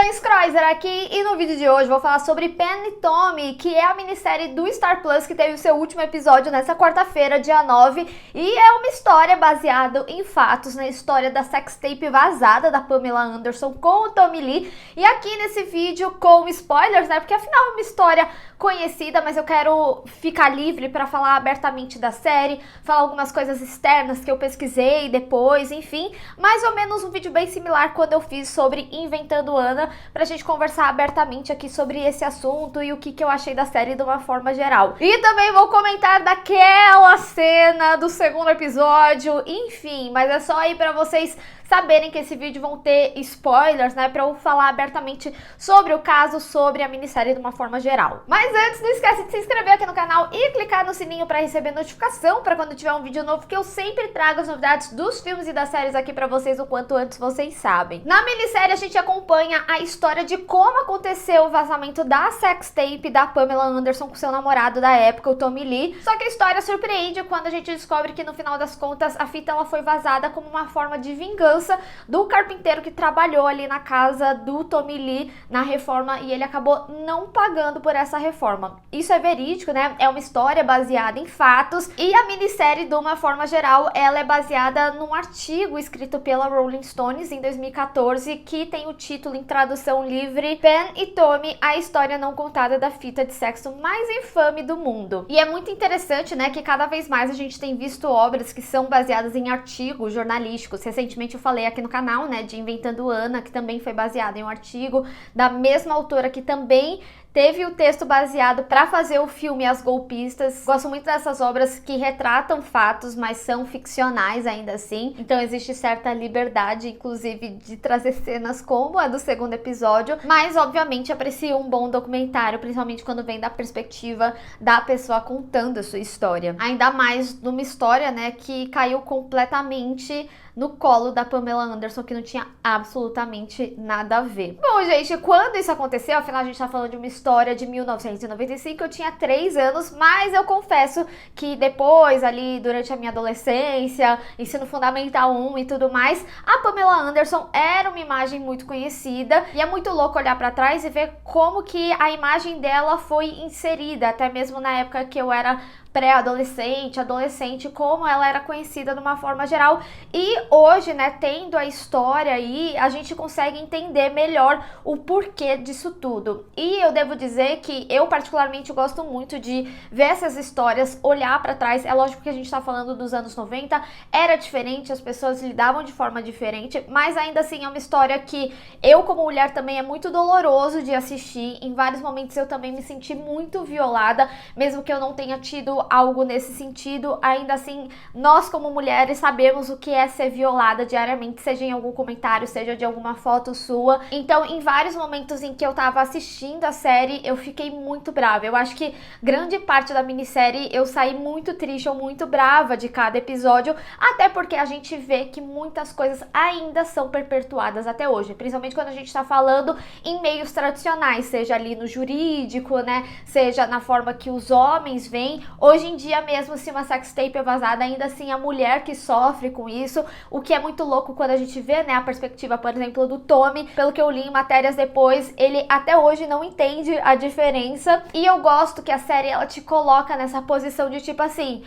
Heloísa Kreuzer aqui e no vídeo de hoje vou falar sobre Pen e Tommy, que é a minissérie do Star Plus que teve o seu último episódio nessa quarta-feira, dia 9, e é uma história baseada em fatos, na história da sextape vazada da Pamela Anderson com o Tommy Lee. E aqui nesse vídeo com spoilers, né, porque afinal é uma história conhecida, mas eu quero ficar livre para falar abertamente da série, falar algumas coisas externas que eu pesquisei depois, enfim, mais ou menos um vídeo bem similar quando eu fiz sobre Inventando Anna, pra gente conversar abertamente aqui sobre esse assunto e o que eu achei da série de uma forma geral. E também vou comentar daquela cena do segundo episódio, enfim, mas é só aí pra vocês saberem que esse vídeo vão ter spoilers, né, pra eu falar abertamente sobre o caso, sobre a minissérie de uma forma geral. Mas antes, não esquece de se inscrever aqui no canal e clicar no sininho pra receber notificação pra quando tiver um vídeo novo, que eu sempre trago as novidades dos filmes e das séries aqui pra vocês o quanto antes vocês sabem. Na minissérie a gente acompanha a história de como aconteceu o vazamento da sextape da Pamela Anderson com seu namorado da época, o Tommy Lee. Só que a história surpreende quando a gente descobre que no final das contas a fita ela foi vazada como uma forma de vingança do carpinteiro que trabalhou ali na casa do Tommy Lee na reforma, e ele acabou não pagando por essa reforma. Isso é verídico, né? É uma história baseada em fatos, e a minissérie, de uma forma geral, ela é baseada num artigo escrito pela Rolling Stones em 2014, que tem o título em tradução livre Pen e Tommy, a história não contada da fita de sexo mais infame do mundo. E é muito interessante, né, que cada vez mais a gente tem visto obras que são baseadas em artigos jornalísticos. Recentemente eu falei aqui no canal, né, de Inventando Anna, que também foi baseado em um artigo da mesma autora que também teve o texto baseado para fazer o filme As Golpistas. Gosto muito dessas obras que retratam fatos, mas são ficcionais ainda assim. Então existe certa liberdade, inclusive, de trazer cenas como a do segundo episódio. Mas, obviamente, aprecio um bom documentário, principalmente quando vem da perspectiva da pessoa contando a sua história. Ainda mais numa história, né, que caiu completamente no colo da Pamela Anderson, que não tinha absolutamente nada a ver. Bom, gente, quando isso aconteceu, afinal a gente tá falando de uma história de 1995, eu tinha 3 anos, mas eu confesso que depois, ali, durante a minha adolescência, ensino fundamental 1 e tudo mais, a Pamela Anderson era uma imagem muito conhecida, e é muito louco olhar pra trás e ver como que a imagem dela foi inserida, até mesmo na época que eu era pré-adolescente, adolescente, como ela era conhecida de uma forma geral. E hoje, né, tendo a história aí, a gente consegue entender melhor o porquê disso tudo. E eu devo dizer que eu particularmente gosto muito de ver essas histórias, olhar pra trás. É lógico que a gente tá falando dos anos 90, era diferente, as pessoas lidavam de forma diferente, mas ainda assim é uma história que eu, como mulher, também é muito doloroso de assistir. Em vários momentos eu também me senti muito violada, mesmo que eu não tenha tido algo nesse sentido. Ainda assim, nós como mulheres sabemos o que é ser violada diariamente, seja em algum comentário, seja de alguma foto sua. Então, em vários momentos em que eu tava assistindo a série, eu fiquei muito brava. Eu acho que grande parte da minissérie eu saí muito triste ou muito brava de cada episódio, até porque a gente vê que muitas coisas ainda são perpetuadas até hoje, principalmente quando a gente tá falando em meios tradicionais, seja ali no jurídico, né, seja na forma que os homens veem. Hoje em dia mesmo, se uma sextape é vazada, ainda assim a mulher que sofre com isso, o que é muito louco quando a gente vê, né, a perspectiva, por exemplo, do Tommy. Pelo que eu li em matérias depois, ele até hoje não entende a diferença, e eu gosto que a série ela te coloca nessa posição de tipo assim: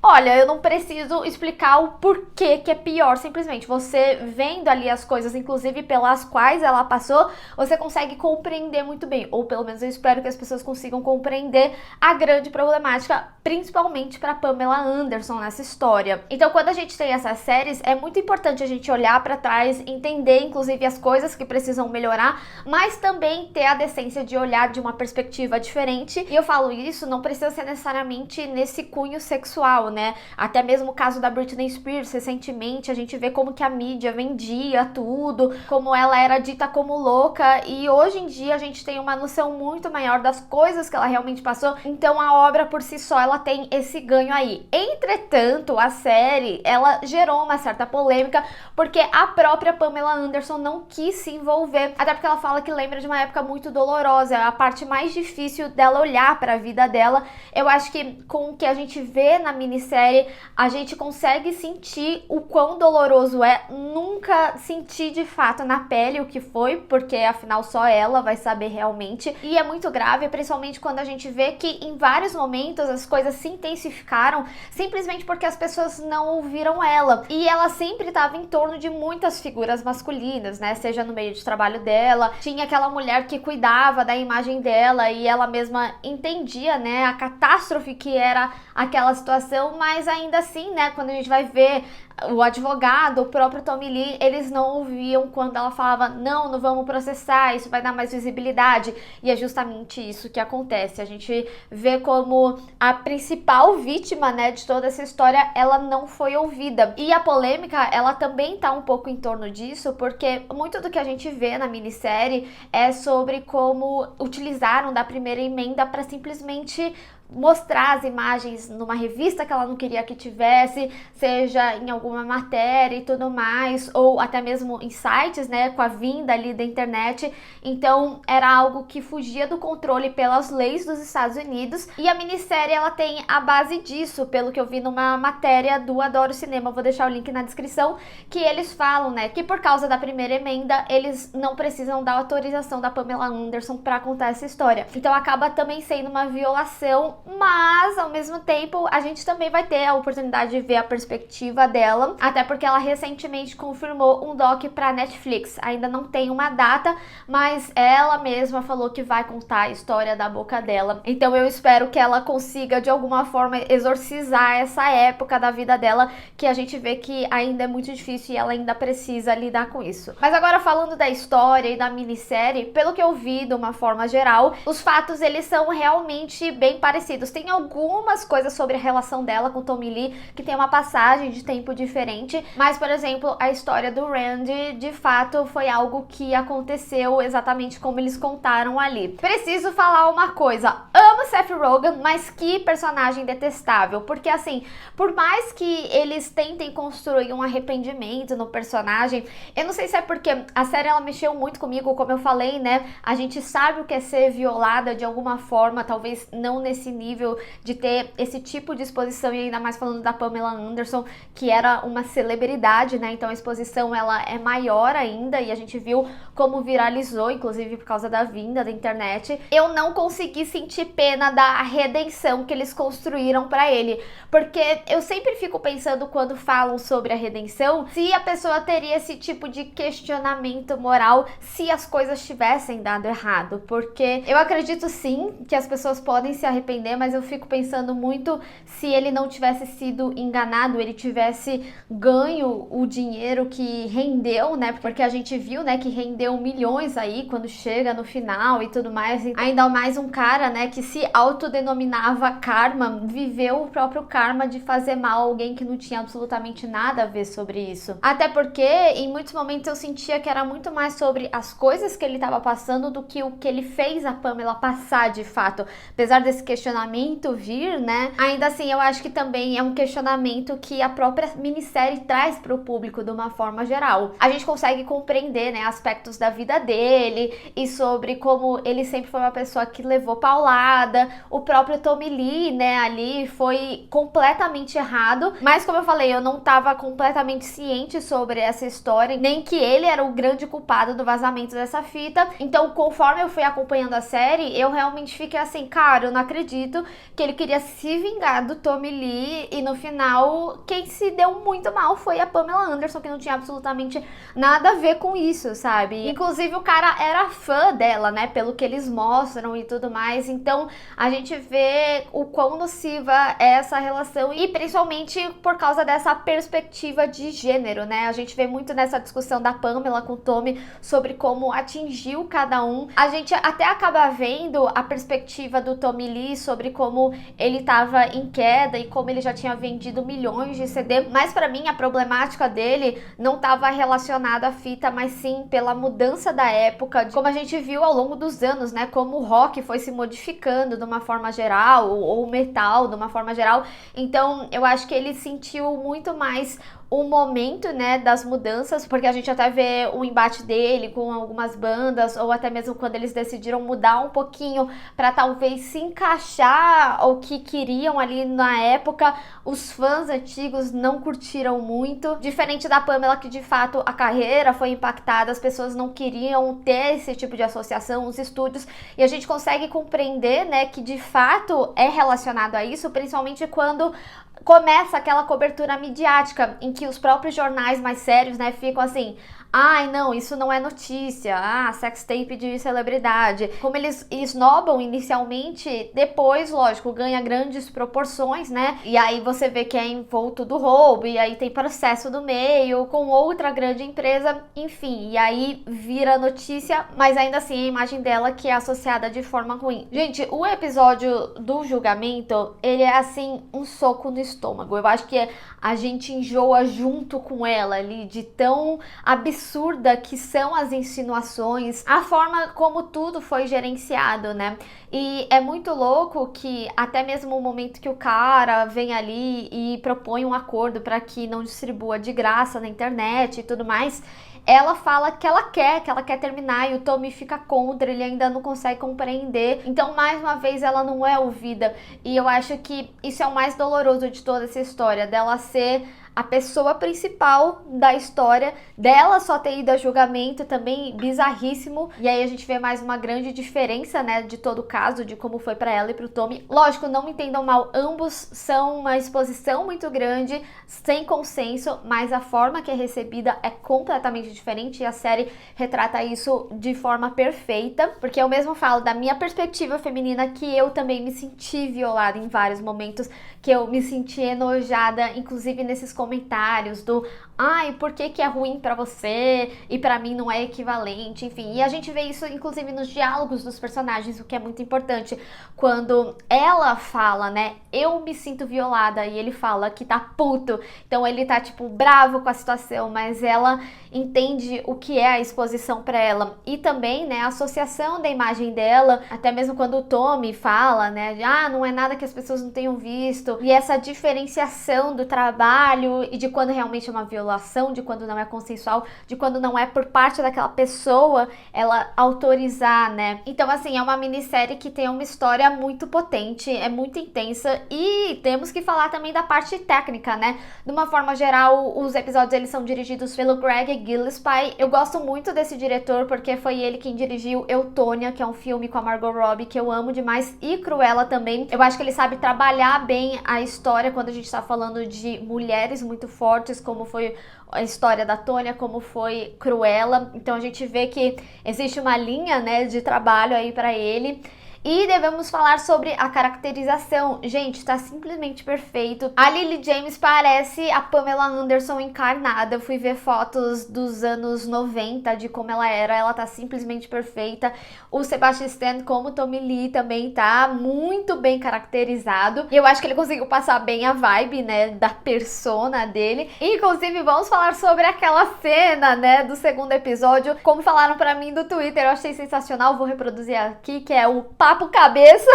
olha, eu não preciso explicar o porquê que é pior, simplesmente você vendo ali as coisas, inclusive pelas quais ela passou, você consegue compreender muito bem, ou pelo menos eu espero que as pessoas consigam compreender a grande problemática, principalmente para Pamela Anderson nessa história. Então, quando a gente tem essas séries, é muito importante a gente olhar para trás, entender inclusive as coisas que precisam melhorar, mas também ter a decência de olhar de uma perspectiva diferente. E eu falo isso, não precisa ser necessariamente nesse cunho sexual, né? Até mesmo o caso da Britney Spears, recentemente a gente vê como que a mídia vendia tudo, como ela era dita como louca, e hoje em dia a gente tem uma noção muito maior das coisas que ela realmente passou. Então a obra por si só, ela tem esse ganho aí. Entretanto, a série, ela gerou uma certa polêmica, porque a própria Pamela Anderson não quis se envolver, até porque ela fala que lembra de uma época muito dolorosa, a parte mais difícil dela olhar para a vida dela. Eu acho que com o que a gente vê na minissérie minissérie, a gente consegue sentir o quão doloroso é. Nunca sentir de fato na pele o que foi, porque afinal só ela vai saber realmente. E é muito grave, principalmente quando a gente vê que em vários momentos as coisas se intensificaram simplesmente porque as pessoas não ouviram ela. E ela sempre estava em torno de muitas figuras masculinas, né? Seja no meio de trabalho dela, tinha aquela mulher que cuidava da imagem dela e ela mesma entendia, né, a catástrofe que era aquela situação, mas ainda assim, né, quando a gente vai ver o advogado, o próprio Tommy Lee, eles não ouviam quando ela falava, não vamos processar, isso vai dar mais visibilidade. E é justamente isso que acontece. A gente vê como a principal vítima, né, de toda essa história, ela não foi ouvida. E a polêmica, ela também tá um pouco em torno disso, porque muito do que a gente vê na minissérie é sobre como utilizaram da primeira emenda para simplesmente mostrar as imagens numa revista que ela não queria que tivesse, seja em alguma matéria e tudo mais, ou até mesmo em sites, né, com a vinda ali da internet. Então era algo que fugia do controle pelas leis dos Estados Unidos, e a minissérie ela tem a base disso, pelo que eu vi numa matéria do Adoro Cinema, vou deixar o link na descrição, que eles falam, né, que por causa da primeira emenda, eles não precisam da autorização da Pamela Anderson para contar essa história. Então acaba também sendo uma violação, mas ao mesmo tempo a gente também vai ter a oportunidade de ver a perspectiva dela, até porque ela recentemente confirmou um doc para Netflix. Ainda não tem uma data, mas ela mesma falou que vai contar a história da boca dela. Então eu espero que ela consiga de alguma forma exorcizar essa época da vida dela, que a gente vê que ainda é muito difícil e ela ainda precisa lidar com isso. Mas agora falando da história e da minissérie, pelo que eu vi de uma forma geral, os fatos eles são realmente bem parecidos. Tem algumas coisas sobre a relação dela com Tommy Lee que tem uma passagem de tempo diferente, mas, por exemplo, a história do Randy, de fato, foi algo que aconteceu exatamente como eles contaram ali. Preciso falar uma coisa, amo Seth Rogen, mas que personagem detestável, porque assim, por mais que eles tentem construir um arrependimento no personagem, eu não sei se é porque a série ela mexeu muito comigo, como eu falei, né, a gente sabe o que é ser violada de alguma forma, talvez não nesse nível de ter esse tipo de exposição, e ainda mais falando da Pamela Anderson, que era uma celebridade, né, então a exposição ela é maior ainda, e a gente viu como viralizou, inclusive por causa da vinda da internet. Eu não consegui sentir pena da redenção que eles construíram pra ele, porque eu sempre fico pensando quando falam sobre a redenção, se a pessoa teria esse tipo de questionamento moral se as coisas tivessem dado errado, porque eu acredito sim que as pessoas podem se arrepender, mas eu fico pensando muito se ele não tivesse sido enganado, ele tivesse ganho o dinheiro que rendeu, né, porque a gente viu, né, que rendeu milhões aí quando chega no final e tudo mais, e ainda mais um cara, né, que se autodenominava karma, viveu o próprio karma de fazer mal a alguém que não tinha absolutamente nada a ver sobre isso. Até porque em muitos momentos eu sentia que era muito mais sobre as coisas que ele estava passando do que o que ele fez a Pamela passar de fato. Apesar desse questionamento vir, né, ainda assim eu acho que também é um questionamento que a própria minissérie traz para o público de uma forma geral. A gente consegue compreender, né, aspectos da vida dele e sobre como ele sempre foi uma pessoa que levou paulada, o próprio Tommy Lee, né, ali foi completamente errado, mas como eu falei, eu não estava completamente ciente sobre essa história, nem que ele era o grande culpado do vazamento dessa fita. Então, conforme eu fui acompanhando a série, eu realmente fiquei assim, cara, eu não acredito que ele queria se vingar do Tommy Lee e no final quem se deu muito mal foi a Pamela Anderson, que não tinha absolutamente nada a ver com isso, sabe? Inclusive o cara era fã dela, né, pelo que eles mostram e tudo mais. Então a gente vê o quão nociva é essa relação e principalmente por causa dessa perspectiva de gênero, né? A gente vê muito nessa discussão da Pamela com o Tommy sobre como atingiu cada um. A gente até acaba vendo a perspectiva do Tommy Lee sobre como ele tava em queda e como ele já tinha vendido milhões de CD, mas pra mim a problemática dele não tava relacionada à fita, mas sim pela mudança da época, como a gente viu ao longo dos anos, né, como o rock foi se modificando de uma forma geral, ou o metal de uma forma geral. Então eu acho que ele sentiu muito mais o momento, né, das mudanças, porque a gente até vê o embate dele com algumas bandas, ou até mesmo quando eles decidiram mudar um pouquinho para talvez se encaixar o que queriam ali na época. Os fãs antigos não curtiram muito, diferente da Pamela, que de fato a carreira foi impactada, as pessoas não queriam ter esse tipo de associação, os estúdios, e a gente consegue compreender, né, que de fato é relacionado a isso, principalmente quando começa aquela cobertura midiática em que os próprios jornais mais sérios, né, ficam assim: ai, não, isso não é notícia. Ah, sextape de celebridade. Como eles esnobam inicialmente, depois, lógico, ganha grandes proporções, né? E aí você vê que é envolto do roubo, e aí tem processo do meio, com outra grande empresa, enfim. E aí vira notícia, mas ainda assim a imagem dela que é associada de forma ruim. Gente, o episódio do julgamento, ele é assim, um soco no estômago. Eu acho que a gente enjoa junto com ela ali, de tão absurda que são as insinuações, a forma como tudo foi gerenciado, né? E é muito louco que até mesmo o momento que o cara vem ali e propõe um acordo para que não distribua de graça na internet e tudo mais, ela fala que ela quer terminar, e o Tommy fica contra, ele ainda não consegue compreender. Então, mais uma vez, ela não é ouvida. E eu acho que isso é o mais doloroso de toda essa história, dela ser a pessoa principal da história, dela só ter ido a julgamento, também bizarríssimo. E aí a gente vê mais uma grande diferença, né, de todo o caso, de como foi pra ela e pro Tommy. Lógico, não me entendam mal, ambos são uma exposição muito grande, sem consenso, mas a forma que é recebida é completamente diferente, e a série retrata isso de forma perfeita, porque eu mesmo falo da minha perspectiva feminina, que eu também me senti violada em vários momentos, que eu me senti enojada, inclusive nesses comentários do ai, por que é ruim pra você e pra mim não é equivalente, enfim. E a gente vê isso inclusive nos diálogos dos personagens, o que é muito importante. Quando ela fala, né, eu me sinto violada, e ele fala que tá puto, então ele tá tipo bravo com a situação, mas ela entende o que é a exposição pra ela, e também, né, a associação da imagem dela, até mesmo quando o Tommy fala, né, de, não é nada que as pessoas não tenham visto, e essa diferenciação do trabalho e de quando realmente é uma violação, de quando não é consensual, de quando não é por parte daquela pessoa ela autorizar, né? Então, assim, é uma minissérie que tem uma história muito potente, é muito intensa, e temos que falar também da parte técnica, né? De uma forma geral, os episódios eles são dirigidos pelo Greg Gillespie. Eu gosto muito desse diretor porque foi ele quem dirigiu Eutônia, que é um filme com a Margot Robbie que eu amo demais, e Cruella também. Eu acho que ele sabe trabalhar bem a história quando a gente tá falando de mulheres muito fortes, como foi a história da Tônia, como foi Cruella. Então a gente vê que existe uma linha, né, de trabalho aí pra ele. E devemos falar sobre a caracterização. Gente, tá simplesmente perfeito. A Lily James parece a Pamela Anderson encarnada. Eu fui ver fotos dos anos 90 de como ela era. Ela tá simplesmente perfeita. O Sebastian Stan, como Tommy Lee, também tá muito bem caracterizado. E eu acho que ele conseguiu passar bem a vibe, né, da persona dele. E, inclusive, vamos falar sobre aquela cena, né, do segundo episódio. Como falaram pra mim do Twitter, eu achei sensacional. Vou reproduzir aqui, que é o papo cabeça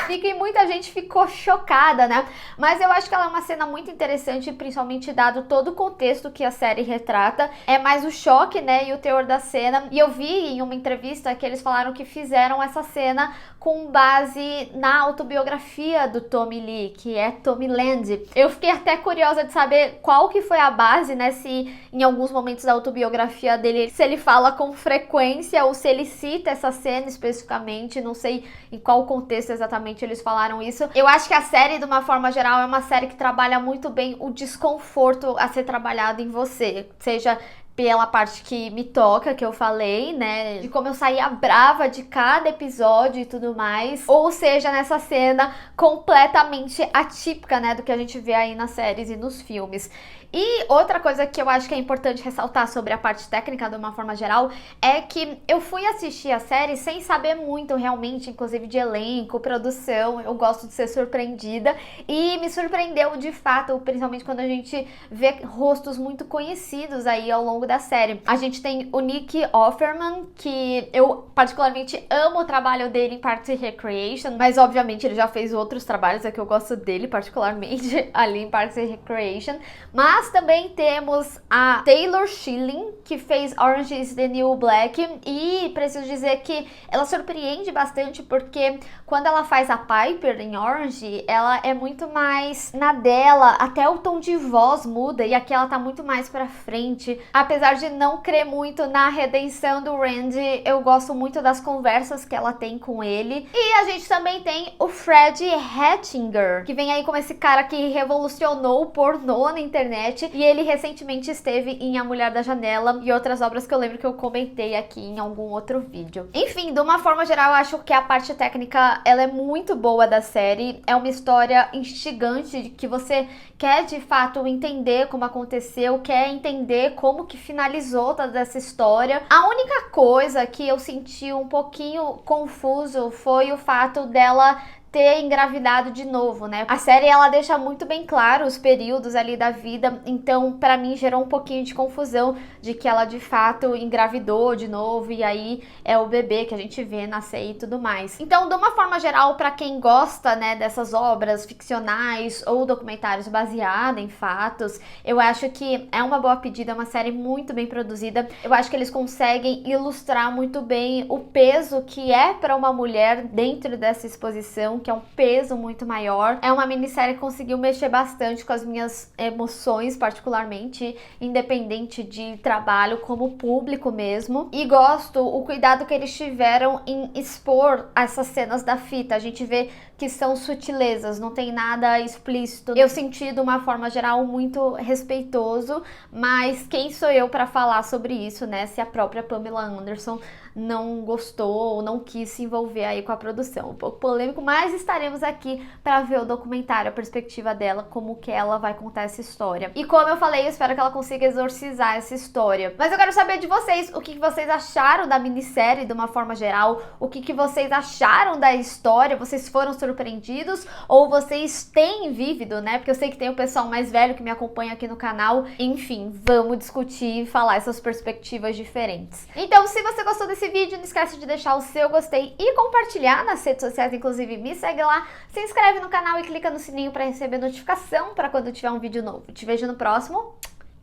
e que muita gente ficou chocada, né? Mas eu acho que ela é uma cena muito interessante, principalmente dado todo o contexto que a série retrata. É mais o choque, né, e o teor da cena. E eu vi em uma entrevista que eles falaram que fizeram essa cena com base na autobiografia do Tommy Lee, que é Tommyland. Eu fiquei até curiosa de saber qual que foi a base, né, se em alguns momentos da autobiografia dele, se ele fala com frequência ou se ele cita essa cena especificamente, não sei em qual contexto exatamente eles falaram isso. Eu acho que a série, de uma forma geral, é uma série que trabalha muito bem o desconforto a ser trabalhado em você, seja pela parte que me toca, que eu falei, né, de como eu saía brava de cada episódio e tudo mais, ou seja, nessa cena completamente atípica, né, do que a gente vê aí nas séries e nos filmes. E outra coisa que eu acho que é importante ressaltar sobre a parte técnica de uma forma geral é que eu fui assistir a série sem saber muito realmente, inclusive de elenco, produção. Eu gosto de ser surpreendida e me surpreendeu de fato, principalmente quando a gente vê rostos muito conhecidos aí ao longo longo da série. A gente tem o Nick Offerman, que eu particularmente amo o trabalho dele em Parks and Recreation, mas obviamente ele já fez outros trabalhos, é que eu gosto dele particularmente ali em Parks and Recreation. Mas também temos a Taylor Schilling, que fez Orange is the New Black, e preciso dizer que ela surpreende bastante porque quando ela faz a Piper em Orange, ela é muito mais na dela, até o tom de voz muda e aqui ela tá muito mais pra frente. Apesar de não crer muito na redenção do Randy, eu gosto muito das conversas que ela tem com ele. E a gente também tem o Fred Hattinger, que vem aí como esse cara que revolucionou o pornô na internet, e ele recentemente esteve em A Mulher da Janela e outras obras que eu lembro que eu comentei aqui em algum outro vídeo. Enfim, de uma forma geral, eu acho que a parte técnica ela é muito boa da série. É uma história instigante que você quer de fato entender como aconteceu, quer entender como que finalizou toda essa história. A única coisa que eu senti um pouquinho confuso foi o fato dela ter engravidado de novo, né? A série ela deixa muito bem claro os períodos ali da vida, então pra mim gerou um pouquinho de confusão de que ela de fato engravidou de novo e aí é o bebê que a gente vê nascer e tudo mais. Então, de uma forma geral, pra quem gosta, né, dessas obras ficcionais ou documentários baseados em fatos, eu acho que é uma boa pedida, é uma série muito bem produzida. Eu acho que eles conseguem ilustrar muito bem o peso que é pra uma mulher dentro dessa exposição, que é um peso muito maior. É uma minissérie que conseguiu mexer bastante com as minhas emoções, particularmente, independente de trabalho, como público mesmo. E gosto o cuidado que eles tiveram em expor essas cenas da fita. A gente vê que são sutilezas, não tem nada explícito. Eu senti de uma forma geral muito respeitoso, mas quem sou eu para falar sobre isso, né? Se a própria Pamela Anderson não gostou ou não quis se envolver aí com a produção. Um pouco polêmico, mas estaremos aqui para ver o documentário, a perspectiva dela, como que ela vai contar essa história. E como eu falei, eu espero que ela consiga exorcizar essa história. Mas eu quero saber de vocês, o que vocês acharam da minissérie de uma forma geral, o que vocês acharam da história, vocês foram surpreendidos ou vocês têm vívido, né? Porque eu sei que tem o pessoal mais velho que me acompanha aqui no canal. Enfim, vamos discutir e falar essas perspectivas diferentes. Então, se você gostou desse vídeo, não esquece de deixar o seu gostei e compartilhar nas redes sociais, inclusive me segue lá, se inscreve no canal e clica no sininho para receber notificação para quando tiver um vídeo novo. Te vejo no próximo.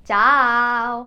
Tchau!